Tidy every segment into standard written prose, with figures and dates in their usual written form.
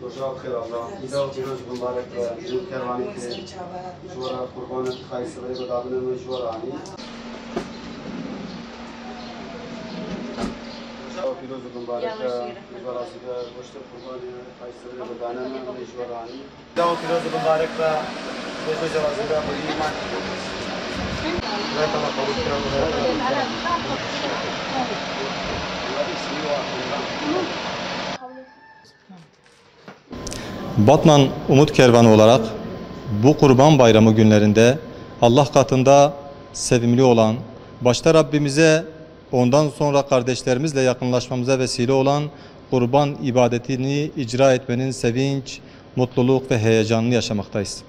روزا بخیر الله ایده و پیروز مبارک و زود کروانی که جورا قربان خواهی سبری و دابنه و جورانی روزا و پیروز مبارک جورا سیده گوشت قربان خواهی سبری و دابنه و جورانی ایده و پیروز مبارک و گوشت جوازیده و ایمان رایتا ما قبول کرد و Batman Umut Kervanı olarak bu Kurban Bayramı günlerinde Allah katında sevimli olan, başta Rabbimize, ondan sonra kardeşlerimizle yakınlaşmamıza vesile olan kurban ibadetini icra etmenin sevinç, mutluluk ve heyecanını yaşamaktayız.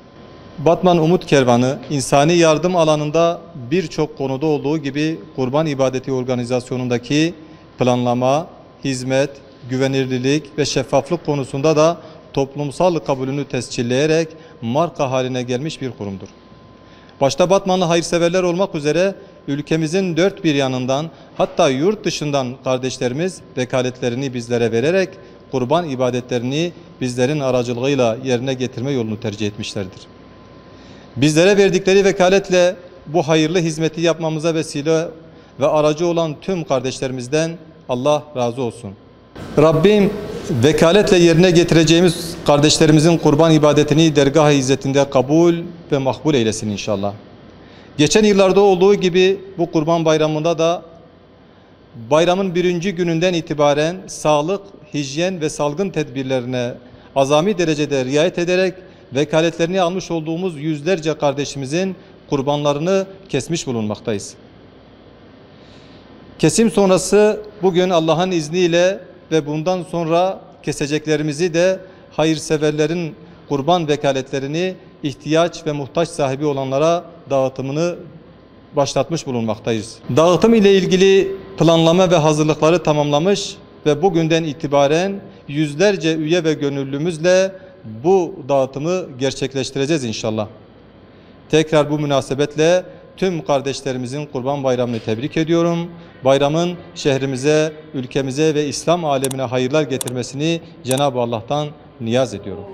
Batman Umut Kervanı, insani yardım alanında birçok konuda olduğu gibi kurban ibadeti organizasyonundaki planlama, hizmet, güvenilirlik ve şeffaflık konusunda da toplumsal kabulünü tescilleyerek marka haline gelmiş bir kurumdur. Başta Batmanlı hayırseverler olmak üzere ülkemizin dört bir yanından, hatta yurt dışından kardeşlerimiz vekaletlerini bizlere vererek kurban ibadetlerini bizlerin aracılığıyla yerine getirme yolunu tercih etmişlerdir. Bizlere verdikleri vekaletle bu hayırlı hizmeti yapmamıza vesile ve aracı olan tüm kardeşlerimizden Allah razı olsun. Rabbim vekaletle yerine getireceğimiz kardeşlerimizin kurban ibadetini dergah-ı izzetinde kabul ve makbul eylesin inşallah. Geçen yıllarda olduğu gibi bu kurban bayramında da bayramın birinci gününden itibaren sağlık, hijyen ve salgın tedbirlerine azami derecede riayet ederek vekaletlerini almış olduğumuz yüzlerce kardeşimizin kurbanlarını kesmiş bulunmaktayız. Kesim sonrası bugün Allah'ın izniyle ve bundan sonra keseceklerimizi de hayırseverlerin kurban vekaletlerini ihtiyaç ve muhtaç sahibi olanlara dağıtımını başlatmış bulunmaktayız. Dağıtım ile ilgili planlama ve hazırlıkları tamamlamış ve bugünden itibaren yüzlerce üye ve gönüllümüzle bu dağıtımı gerçekleştireceğiz inşallah. Tekrar bu münasebetle tüm kardeşlerimizin Kurban Bayramı'nı tebrik ediyorum. Bayramın şehrimize, ülkemize ve İslam alemine hayırlar getirmesini Cenab-ı Allah'tan niyaz ediyorum.